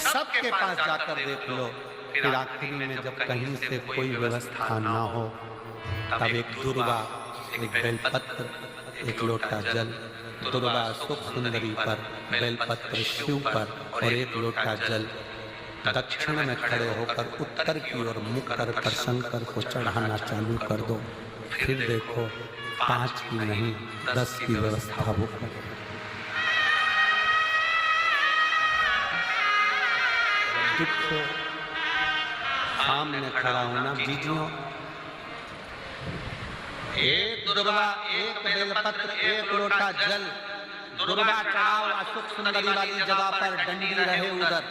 सबके पास जाकर देख लो, फिर आखिरी में जब कहीं से कोई व्यवस्था ना हो, तब एक दुर्वा, एक बेलपत्र, एक लोटा जल, दुर्वा सुख सुंदरी पर, बेलपत्र शिव पर और एक लोटा जल दक्षिण में खड़े होकर उत्तर की ओर मुख कर शंकर को चढ़ाना चालू कर दो। फिर देखो 5 की नहीं 10 की व्यवस्था हो। दुख सामने खड़ा होना बीजियों, एक दुर्वा, एक बेलपत्र, एक लोटा जल, दुर्वा चढ़ाओ अशुभ सुंदरी वाली जगह पर, डंडी रहे उधर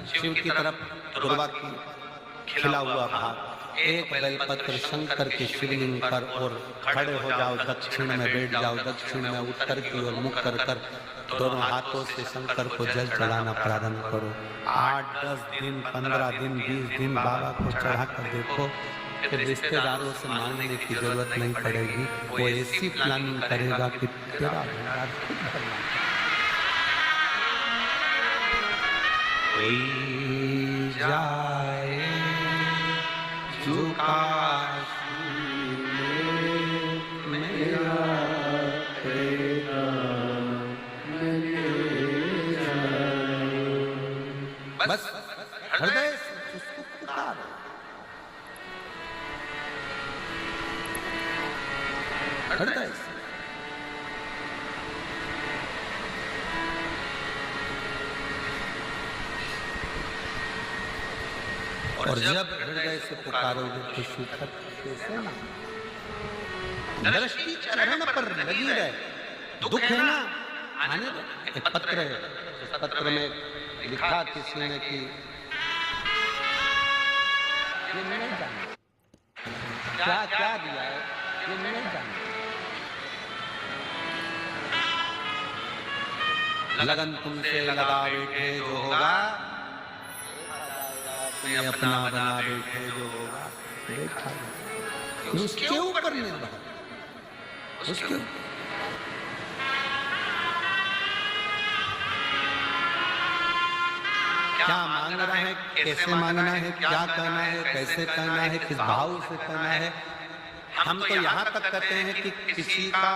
शिव की तरफ, दुर्वा की खिला हुआ भाग, एक बेलपत्र शंकर के शिवलिंग पर और खड़े हो जाओ, दक्षिण में बैठ जाओ, दक्षिण में उत्तर की ओर मुख कर दोनों हाथों से शंकर को जल चढ़ाना प्रारंभ करो। 8, 10 दिन, 15 दिन, 20 दिन बाबा को चढ़ा कर देखो, फिर रिश्तेदारों से मांगने की जरूरत नहीं पड़ेगी। वो ऐसी प्लानिंग करेगा कि तेरा कोई जाए जो काश मेरा तेरा बस हृदय से उसको पुकारो, हृदय से। और जब हृदय से पुकारोगे तो सुखद कैसे ना, दृष्टि चरण पर लगी रहे। दुख है ना, आने दो। एक पत्र है, उस पत्र में लिखा किसी ने कि ये नहीं जाना क्या क्या दिया है, ये नहीं जाना। लगन तुमसे लगा बैठे जो होगा, अपना बना बैठे जो होगा देखा, उसके ऊपर निर्भर, उसके क्या मांग रहा है, कैसे मांगना है, क्या कहना है, कैसे कहना है, किस भाव से कहना है। हम तो यहाँ तक कहते हैं कि किसी का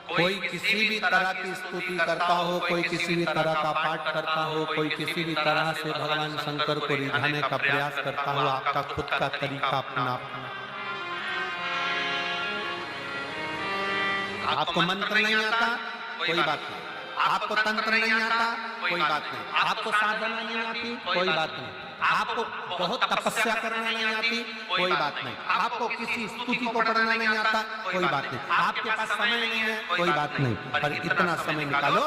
कोई किसी भी तरह की स्तुति करता हो, कोई किसी भी तरह का पाठ करता हो, कोई किसी भी तरह से भगवान शंकर को रिझाने का प्रयास करता हो, आपका खुद का तरीका अपना अपना। आपको मंत्र नहीं आता, कोई बात नहीं। आपको तंत्र नहीं आता, कोई बात नहीं। आपको साधना नहीं आती, कोई बात नहीं। आपको बहुत तपस्या करना नहीं आती, कोई बात नहीं। आपको किसी स्तुति को पढ़ना नहीं आता, कोई बात नहीं। आपके पास समय नहीं है, कोई बात नहीं। पर इतना समय निकालो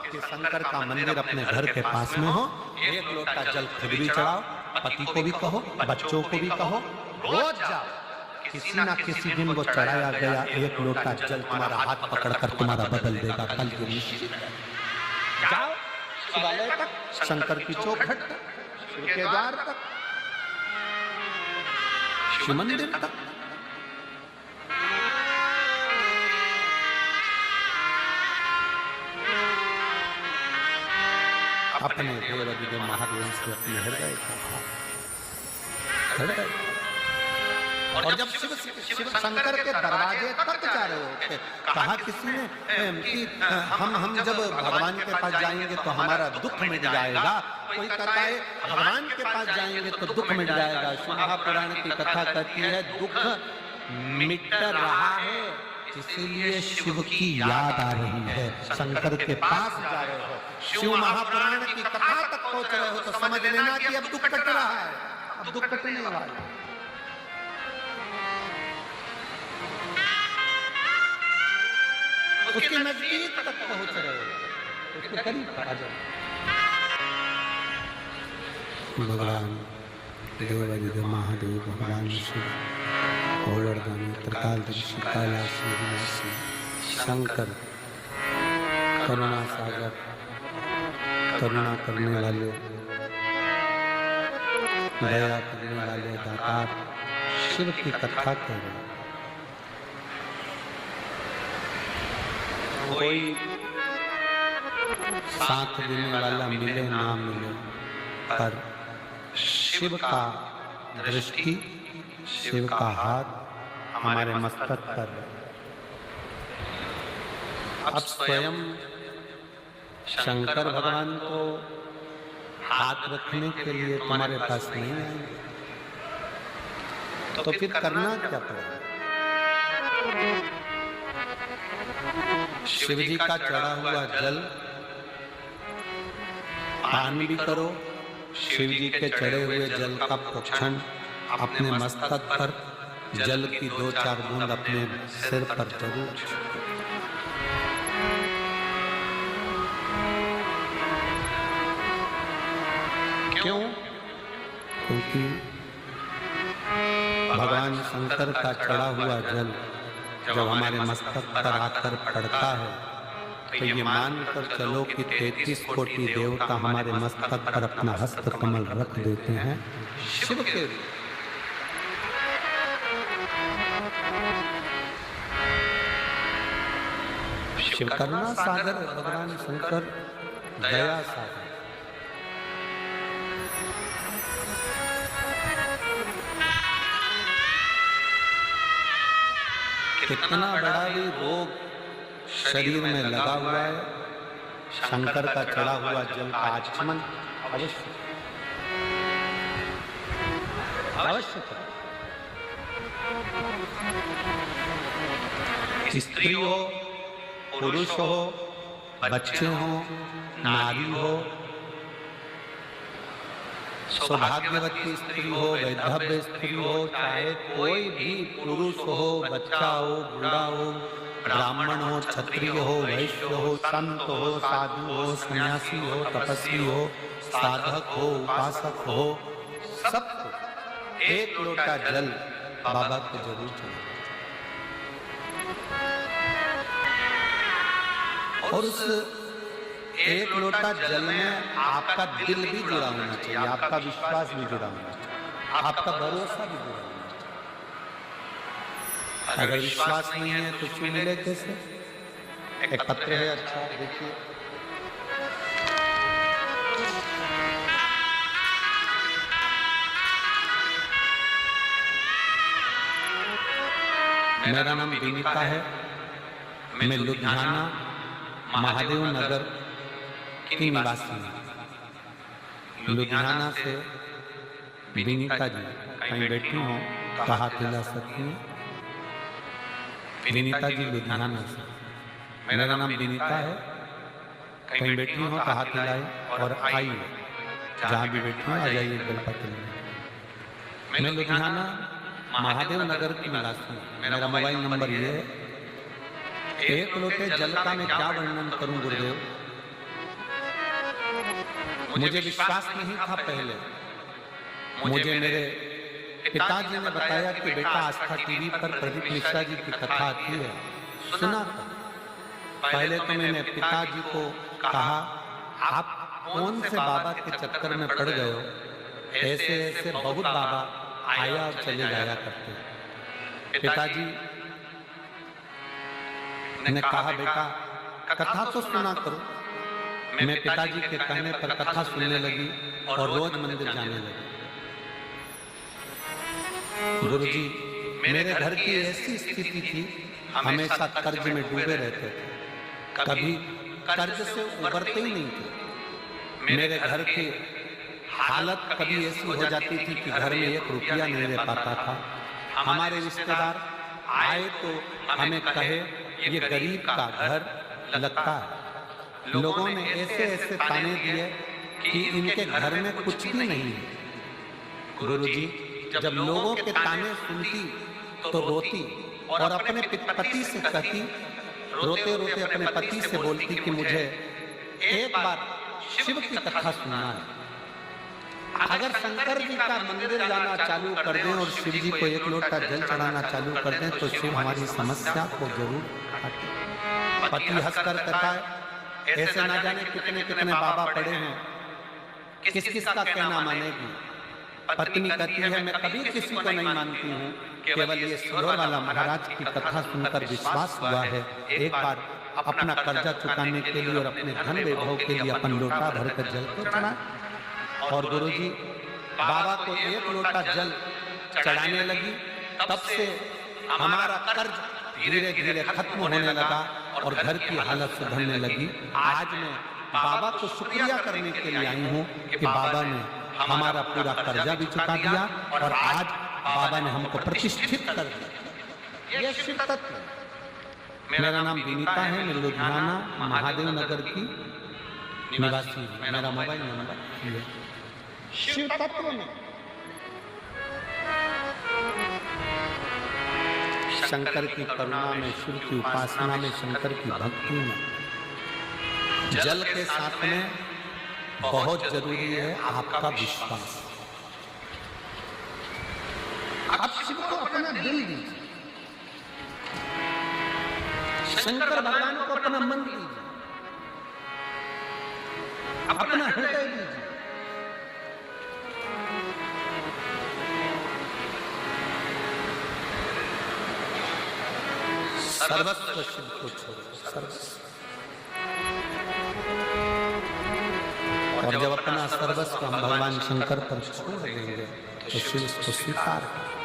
कि शंकर का मंदिर अपने घर के पास में हो, एक लोटा जल खुद भी चढ़ाओ, पति को भी कहो, बच्चों को भी कहो, रोज जाओ। किसी ना किसी दिन वो चढ़ाया गया एक लोटा जल तुम्हारा हाथ पकड़कर तुम्हारा बदल देगा। कल के निश्चित जाओ शिवालय तक, शंकर की चौखट तक, शिव के द्वार तक, शिव मंदिर तक। अपने देव महादेव से अपने हृदय का हृदय। और जब शिव शंकर के दरवाजे तक जा रहे होते, कहा किसी ने कि हम जब भगवान के पास जाएंगे तो हमारा दुख मिट जाएगा। कोई कहता है भगवान के पास जाएंगे तो दुख मिट जाएगा। शिव महापुराण की कथा कहती है दुख मिट रहा है, इसीलिए शिव की याद आ रही है। शंकर के पास जा रहे हो, शिव महापुराण की कथा तक पहुंच रहे हो तो समझ लेना कि अब दुख कट रहा है, अब दुख कटने वाला है। उसके नजदीक तक पहुंच रहे हो, उसके करीब आ जाओ। भगवान देवाधिदेव महादेव, भगवान शिव और वरदानी त्रिकालदर्शी कैलाशी विनाशी शंकर, करुणा सागर, करुणा करने वाले, दया करने वाले दातार शिव की कथा कर रहे। कोई साथ देने वाला मिले ना मिले, पर शिव का दृष्टि, शिव का हाथ हमारे मस्तक पर है। अब स्वयं शंकर भगवान को हाथ रखने के लिए तुम्हारे पास नहीं आएंगे, तो फिर करना क्या पड़ेगा? शिव जी का चढ़ा हुआ जल पान भी करो, शिव जी के चढ़े हुए जल का प्रोक्षण अपने मस्तक पर, जल की 2-4 बूंद अपने सिर पर जरूर। क्यों? क्योंकि भगवान शंकर का चढ़ा हुआ जल जब हमारे मस्तक पर आकर पड़ता है, तो ये मानकर चलो कि 33 कोटि देवता हमारे मस्तक पर अपना हस्त कमल रख देते हैं शिव के। शिव करुणा सागर, भगवान शंकर दया सागर। कितना बड़ा भी रोग शरीर में लगा हुआ है, शंकर का चढ़ा हुआ जल का आचमन अवश्य अवश्य। स्त्री हो, पुरुष हो, बच्चे हो, नारी हो, सौभाग्यवती स्त्री हो, वैधव्य स्त्री हो, चाहे कोई भी पुरुष हो, बच्चा हो, बूढ़ा हो, ब्राह्मण हो, क्षत्रिय हो, वैश्य हो, संत हो, साधु हो, सन्यासी हो, तपस्वी हो, साधक हो, उपासक हो, सबको एक लोटा जल बाबा को जरूर चढ़ाना। और उस एक लोटा जल में आपका दिल भी जुड़ा होना चाहिए, आपका विश्वास भी जुड़ा होना चाहिए, आपका भरोसा भी जुड़ा होना चाहिए। अगर विश्वास नहीं है तो क्यों मिले कैसे? एक पत्र है, अच्छा देखिए। मेरा नाम विनीता है, मैं लुधियाना महादेव नगर की निवासी हूँ। लुधियाना से विनीता जी कहीं बैठी हूँ तो हाथ हिला सकती हैं। विनीता जी लुधियाना से, मेरा नाम विनीता है, कहीं बैठी हूँ तो हाथ हिलाए और आइए, जहाँ भी बैठी हूँ आ जाइए बेलपत्र में। मैं लुधियाना महादेव नगर की निवासी हूँ। मेरा मोबाइल नंबर ये है। एक लोटे जल का मैं क्या वर्णन करूं गुरुदेव, मुझे विश्वास नहीं था पहले। मुझे मेरे पिताजी ने बताया कि बेटा आस्था टीवी पर प्रदीप मिश्रा जी की कथा आती है, सुना था। पहले तो मैंने पिताजी को कहा, आप कौन से बाबा के चक्कर में पड़ गए हो, ऐसे ऐसे बहुत बाबा आया और चले जाया करते। पिताजी ने कहा, बेटा कथा तो सुना करो। मैं पिताजी के कहने पर कथा सुनने लगी और रोज मंदिर जाने लगी। गुरुजी, मेरे घर की ऐसी स्थिति थी, हमेशा कर्ज में डूबे रहते थे, कभी कर्ज से उबरते ही नहीं थे। मेरे घर की हालत कभी ऐसी हो जाती थी कि घर में 1 रुपया नहीं रह पाता था। हमारे रिश्तेदार आए तो हमें कहे, ये गरीब का घर लगता है। लोगों ने ऐसे ऐसे ताने दिए कि इनके घर में कुछ भी नहीं है। गुरुजी, जब लोगों के ताने सुनती तो रोती और अपने पति से कहती, रोते रोते अपने पति से बोलती कि मुझे एक बार शिव की कथा सुनना है। अगर शंकर जी का मंदिर जाना चालू कर दें और शिव जी को 1 लोटा जल चढ़ाना चालू कर दें तो शिव हमारी समस्या को जरूर हटाते। पति हंसकर कहता है, ऐसे ना जाने कितने कितने बाबा पड़े हैं, किस किस का कहना मानेगी। पत्नी कहती है, मैं कभी किसी को नहीं मानती हूँ, केवल ये सिलोर वाला महाराज की कथा सुनकर विश्वास हुआ है। एक बार अपना कर्जा चुकाने के लिए और अपने धन वैभव के लिए अपन लोटा भर कर जल को चढ़ाए। और गुरुजी बाबा को एक लोटा जल चढ़ाने लगी, तब से हमारा कर्ज धीरे धीरे खत्म होने लगा और घर की हालत सुधरने लगी। आज मैं बाबा को शुक्रिया करने के लिए आई हूँ कि बाबा ने हमारा पूरा कर्जा भी चुका दिया और आज बाबा ने हमको प्रतिष्ठित कर दिया। ये शिव तत्व है। मेरा नाम विनीता है, मैं लुधियाना महादेव नगर की निवासी हूँ। मेरा मोबाइल नंबर शिव तत्व में शंकर की करुणा में, शिव की उपासना में, शंकर की भक्ति में, जल के साथ में बहुत जरूरी है आपका विश्वास। आप शिव को अपना दिल दीजिए, शंकर भगवान को अपना मन दीजिए, अपना हृदय दीजिए। सर्वस्व शिव को छोड़ो, सर्वस्व। और जब अपना सर्वस्व हम भगवान शंकर पर छोड़ देंगे तो शिव उसको स्वीकार करेंगे।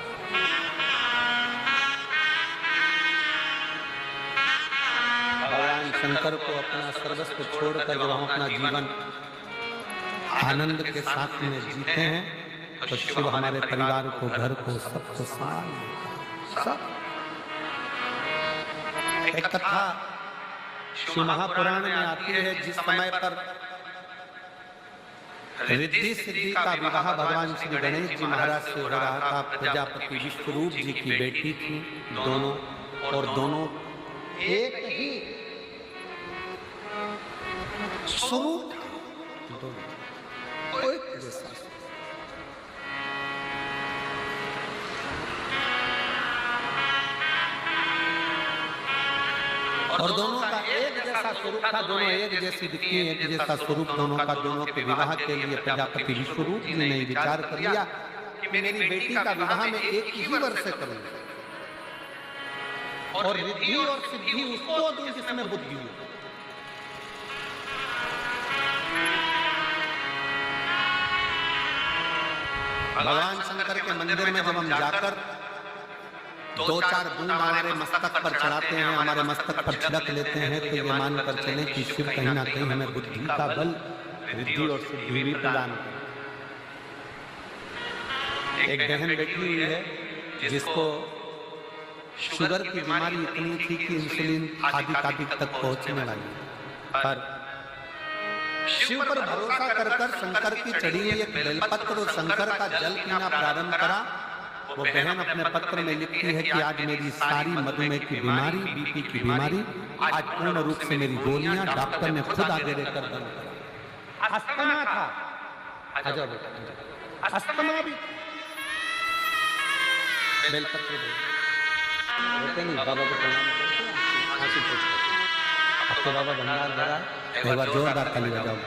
भगवान शंकर को अपना सर्वस्व छोड़कर जब हम अपना जीवन आनंद के साथ में जीते हैं तो शिव हमारे परिवार को, घर को, सबको संभाल लेगा। सब एक कथा शिव महापुराण में आती है, जिस समय पर रिद्धि सिद्धि का विवाह भगवान श्री गणेश जी महाराज से हो रहा था। प्रजापति विश्वरूप जी की बेटी थी दोनों, और दोनों एक ही स्वरूप था, दोनों एक जैसा। और दोनों का एक जैसा स्वरूप था, दोनों एक जैसी दिखती, एक जैसा स्वरूप दोनों का। दोनों के विवाह के लिए प्रजापति विश्वरूप जी ने विचार कर लिया कि मेरी बेटी का विवाह में एक ही वर्ष से करूंगा और रिद्धि और सिद्धि उसको दूं जिसमें बुद्धि हो। भगवान शंकर के मंदिर में जब हम जाकर दो चार बूंद हमारे मस्तक पर चढ़ाते हैं, हमारे मस्तक पर छिड़क लेते हैं, तो ये मानकर चलें कि शिव कहीं ना कहीं हमें बुद्धि का बल, रिद्धि और सिद्धि भी प्रदान करे। एक बहन बैठी हुई है जिसको शुगर की बीमारी इतनी थी कि इंसुलिन आदि तक पहुंचने वाली, पर शिव पर भरोसा कर शंकर की चढ़ी हुई एक बेलपत्र और शंकर का जल पीना प्रारंभ करा। वो बहन अपने पत्र में लिखती है कि आज मेरी सारी मधुमेह की बीमारी, बीपी की बीमारी आज पूर्ण रूप से मेरी गोलियां डॉक्टर ने खुद आगे लेकर बंद करा। अस्थमा था, अस्थमा भी बेलपत्र होते नहीं। बाबा को प्रणाम करते हैं, खांसी पूछते, अब तो बाबा भंडार भरा, एक बार जोरदार ताली बजाओ।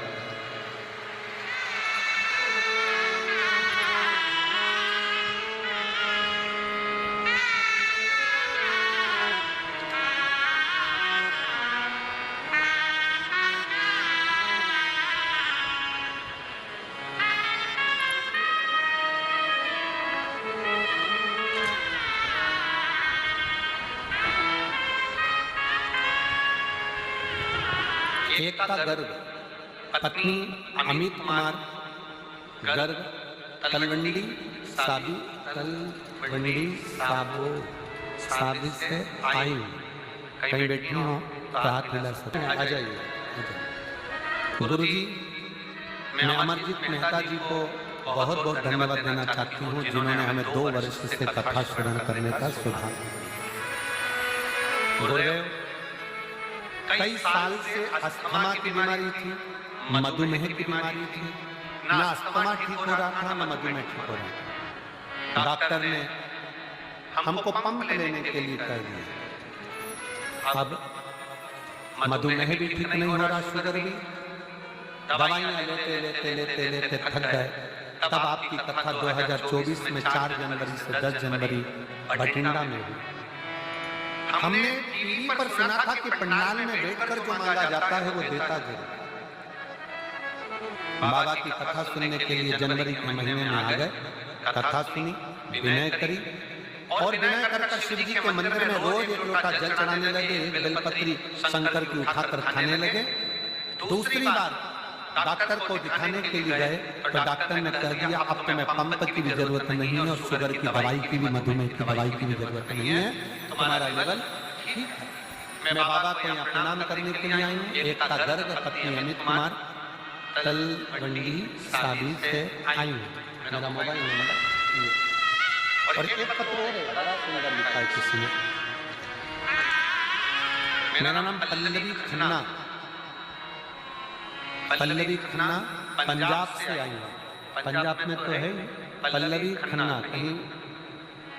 एक का गर्ग, पत्नी अमित कुमार, गर्ग तलवंडी साबी, तलवंडी साबो साबी से आई। कहीं बैठी हो तो हाथ मिला सकते हैं, आ जाइए। गुरुजी, मैं अमरजीत मेहता जी को बहुत बहुत धन्यवाद देना चाहती हूँ, जिन्होंने हमें 2 वर्ष से कथा श्रवण करने का सौभाग्य दिया। गुरुदेव, कई साल से अस्थमा की बीमारी थी, मधुमेह की बीमारी थी, ना अस्थमा ठीक हो रहा था ना मधुमेह ठीक हो रहा था। डॉक्टर ने हमको पंप लेने के लिए कह दिया। अब मधुमेह भी ठीक नहीं हो रहा, शुगर भी, दवाइयां लेते लेते लेते लेते थक गए। तब आपकी कथा 2024 में 4 जनवरी से 10 जनवरी बठिंडा में हुई। हमने टीवी पर सुना था कि पंडाल में बैठकर जो मांगा जाता है वो देता जरूर। बाबा की कथा सुनने के लिए जनवरी के महीने में आ गए, कथा सुनी, विनय करी और विनय कर शिव जी के मंदिर में रोज एक लोटा जल चढ़ाने लगे, एक बेलपत्री शंकर की उठाकर खाने लगे। दूसरी बार डॉक्टर को दिखाने के लिए गए तो डॉक्टर ने कह दिया अब तो मैं पंप की भी जरूरत नहीं है और शुगर की दवाई की भी, मधुमेह की दवाई की भी जरूरत नहीं है, तुम्हारा लेवल ठीक है। मैं बाबा को यहाँ प्रणाम करने के लिए आई हूँ। एकता गर्ग पत्नी अमित कुमार तलवंडी साबी से आई हूँ। मेरा मोबाइल नंबर और एक पत्र और है, बड़ा सुंदर लिखा है किसी ने। मेरा नाम पल्लवी खन्ना, पल्लवी खन्ना पंजाब से आई हूँ। पंजाब में तो है पल्लवी खन्ना, कहीं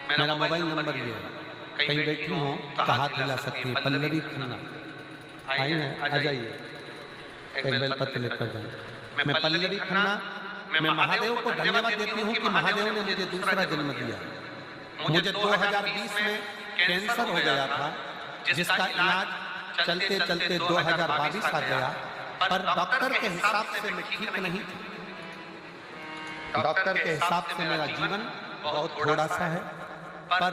मेरा मोबाइल नंबर ये है, कहीं बैठी हो तो हाथ हिला सकती है। पल्लवी खन्ना आई है, आ जाइए, एक बेलपत्र लेकर जाए। मैं पल्लवी खन्ना, मैं महादेव को धन्यवाद देती हूँ कि महादेव ने मुझे दूसरा जन्म दिया। मुझे 2020 में कैंसर हो गया था, जिसका इलाज चलते चलते 2022 आ गया, पर डॉक्टर के हिसाब से मैं ठीक नहीं थी। डॉक्टर के हिसाब से मेरा जीवन बहुत थोड़ा सा है, पर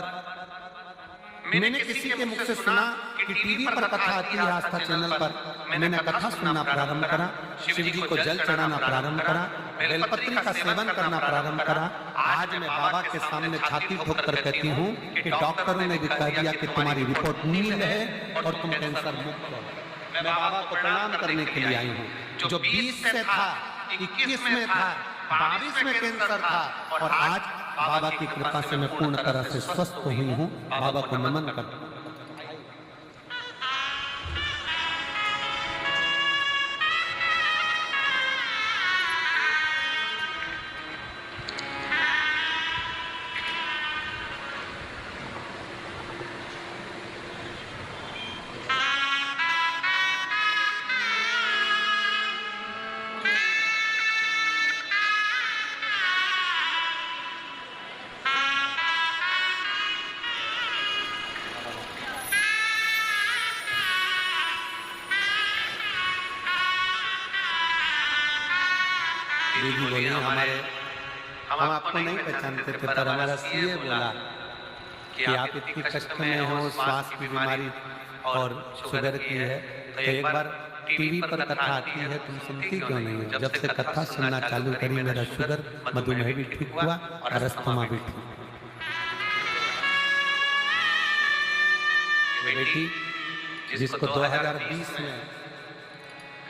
मैंने किसी के मुख से सुना कि टीवी पर कथा आती है, आस्था चैनल पर, मैंने कथा सुनना प्रारंभ करा, शिव जी को जल चढ़ाना प्रारंभ करा, बेलपत्री का सेवन करना प्रारंभ करा। आज मैं बाबा के सामने छाती ठोक कर कहती हूँ कि डॉक्टरों ने भी कह दिया कि तुम्हारी रिपोर्ट नील है और तुम कैंसर मुक्त हो। मैं बाबा को प्रणाम करने के लिए आई हूँ। जो 20 से था, 21 में था, 22 में कैंसर था और आज बाबा की कृपा से मैं पूर्ण तरह से स्वस्थ हुई हूँ। बाबा को नमन करता हूँ। दीदी बोली हम आपको नहीं पहचानते थे, पर हमारा सीए बोला कि आप इतनी कष्ट में हो, श्वास की बीमारी और शुगर की है, तो एक बार टीवी पर कथा आती है, तुम सुनती क्यों नहीं हो? जब से कथा सुनना चालू करी मेरा शुगर, मधुमेह भी ठीक हुआ और अस्थमा भी ठीक। बेटी जिसको 2020 में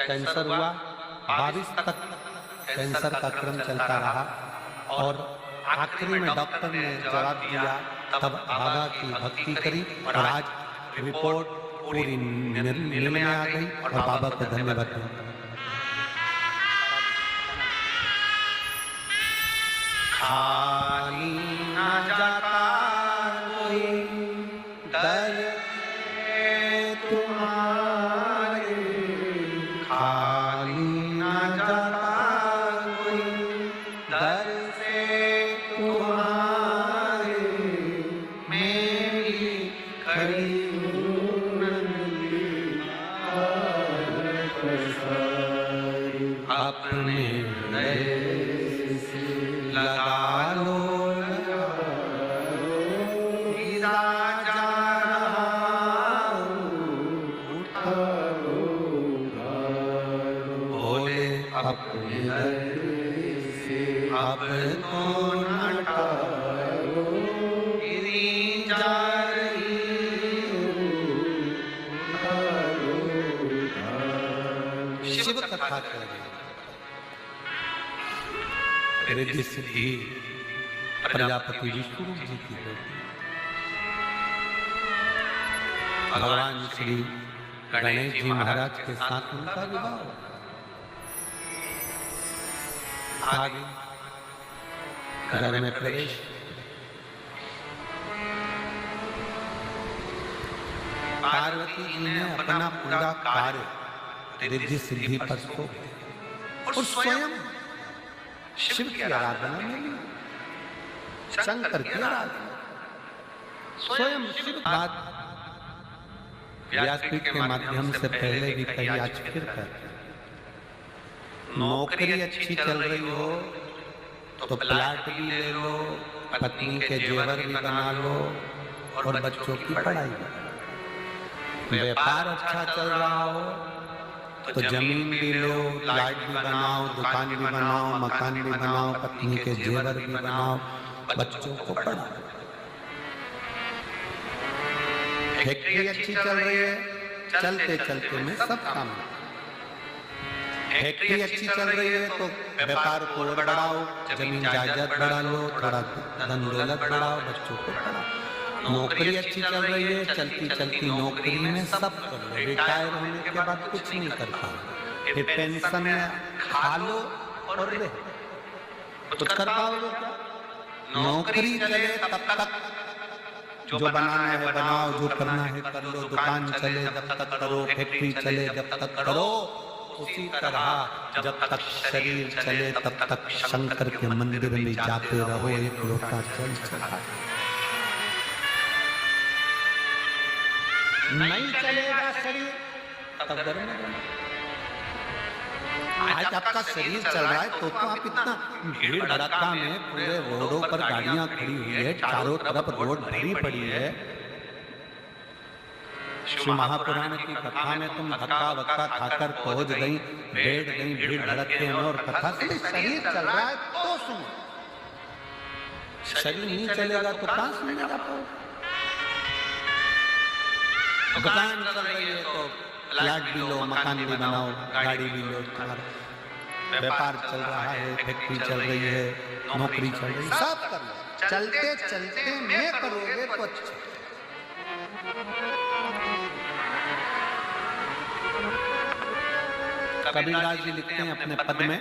कैंसर हुआ, 22 तक कैंसर का क्रम चलता रहा और आखिरी में डॉक्टर ने जवाब दिया, तब बाबा की भक्ति करी और आज रिपोर्ट पूरी नील में आ गई और बाबा को धन्यवाद दिया। खाली ना जाता कोई दर तुम्हारे, खाली ना जाता कोई दर से तुम्हारे, मेरी खड़ी अपने लगा लो, गिरा जा रहा उठा लो, बोले अपने अब तो नटारो, गिरी जा रही उठा लो। शिव कथा कर रिद्धि सिद्धि प्रजापति विष्णु जी की बेटी, भगवान श्री गणेश जी महाराज के साथ उनका विवाह आगे घर में प्रवेश। पार्वती जी ने अपना पूरा कार्य रिद्धि सिद्धि पर सौंप और स्वयं शिव की आराधना में ली, शंकर की आराधना, स्वयं शिव। बात व्यासपीठ के माध्यम से पहले भी कही, आज फिर कर नौकरी अच्छी चल रही हो तो प्लाट भी ले लो, पत्नी के जेवर भी बना लो और बच्चों की पढ़ाई भी। व्यापार अच्छा चल रहा हो तो जमीन भी लो, प्लाट भी बनाओ, दुकान भी बनाओ, मकान भी बनाओ, पत्नी के जेवर भी बनाओ, बच्चों को पढ़ाओ। फैक्ट्री अच्छी चल रही है, चलते चलते में सब काम। फैक्ट्री अच्छी चल रही है तो व्यापार को और बढ़ाओ, जमीन जायदाद बढ़ा लो, थोड़ा धन दौलत बढ़ाओ, बच्चों को पढ़ाओ। नौकरी अच्छी चल रही है, चलती चलती नौकरी में सब कर लो, रिटायर होने के बाद कुछ नहीं कर पाओ, फिर पेंशन में खा लो और रहो, कुछ कर पाओगे क्या? नौकरी चले तब तक जो बनाना है बनाओ, जो करना है कर लो, दुकान चले जब तक करो, फैक्ट्री चले जब तक करो। उसी तरह जब तक शरीर चले तब तक शंकर के मंदिर में जाते रहो, एक लोटा जल चढ़ाओ। नहीं चलेगा शरीर तब घर में रहना। आज आपका शरीर चल रहा है तो आप इतना भीड़ भड़का में पूरे रोडों पर गाड़ियां खड़ी हुई है, चारों तरफ रोड भरी पड़ी है। श्री महापुराण की कथा में तुम धक्का वक्का खाकर पहुंच गई, बैठ गई भीड़ भड़के में और कथा से शरीर चल रहा है तो सुनो। शरीर नहीं चलेगा तो कहां सुनने जा पाओगे? दुकान चल रही है तो प्लाट भी लो, मकान भी बनाओ, गाड़ी भी लो, व्यापार चल रहा है, फैक्ट्री चल रही है, नौकरी चल रही है, सब कर लो। चलते चलते में करोगे तो अच्छा। कबीरदास जी लिखते हैं अपने पद में,